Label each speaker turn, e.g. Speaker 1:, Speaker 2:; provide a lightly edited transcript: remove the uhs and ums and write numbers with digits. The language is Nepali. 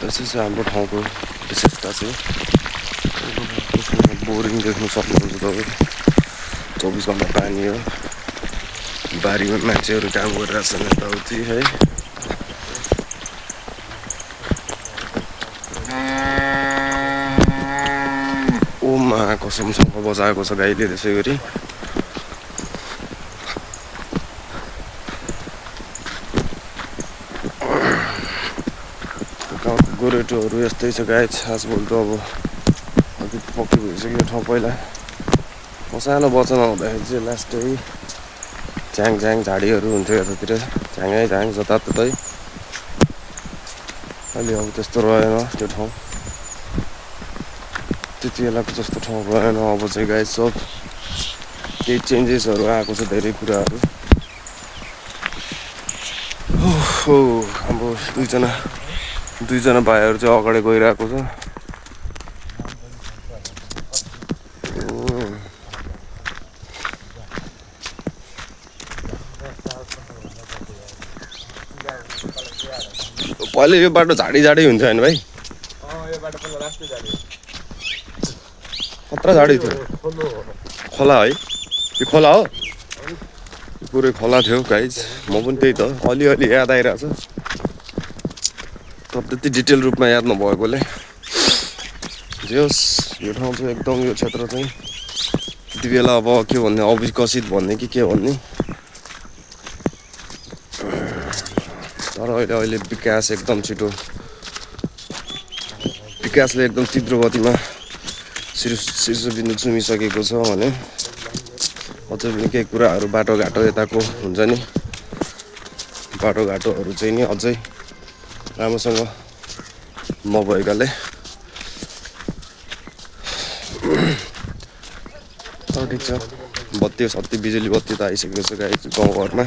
Speaker 1: त्यसै चाहिँ हाम्रो ठाउँको विशेषता चाहिँ बोरिङ देख्न सक्नुहुन्छ तपाईँ 24 घन्टा पानी हो बारीमा मान्छेहरू काम गरिरहेको छन् यताउति है ओमा कसमसँग बजाएको छ गाईले त्यसै गरी गाउँको गोरेटोहरू यस्तै छ गाई छास बोल्टो अब अलिक पक्की भइसक्यो ठाउँ पहिला म सानो बच्चामा हुँदाखेरि चाहिँ लास्टै झ्याङ झ्याङ झाडीहरू हुन्थ्यो यतातिर झ्याङै झ्याङ जताततै अहिले अब त्यस्तो रहेन त्यो ठाउँ त्यति बेलाको जस्तो ठाउँ रहेन अब चाहिँ गाई सब केही चेन्जेसहरू आएको छ धेरै कुराहरू हो हाम्रो दुईजना भाइहरू चाहिँ अगाडि गइरहेको छ पहिले यो बाटो झाडी हुन्थ्यो होइन भाइ
Speaker 2: यो बाटो पहिला राष्ट्रिय झाडी
Speaker 1: कत्रा झाडी थियो खोला है यो खोला हो पुरै खोला थियो गाइज म पनि त्यही त अलिअलि याद आइरहेछ तर त्यति डिटेल रूपमा याद नभएकोले जे होस् यो ठाउँ चाहिँ एकदम यो क्षेत्र चाहिँ त्यति बेला अब के भन्ने अविकसित भन्ने कि के भन्ने तर अहिले विकास एकदम छिटो विकासले एकदम तीव्र गतिमा शीर्षबिन्दु चुमिसकेको छ भने अझै पनि केही कुराहरू बाटोघाटो यताको हुन्छ नि बाटोघाटोहरू चाहिँ नि अझै राम्रोसँग नभएकाले तर ठिक छ बत्ती सत्ती बिजुली बत्ती त आइसकेको छ गाई गाउँघरमा